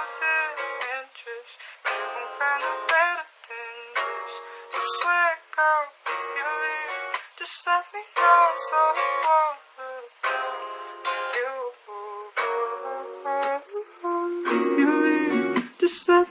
losing interest. You won't find a better than this. I swear, girl, if you leave, just let me know so I won't look down on you. If you leave, just let me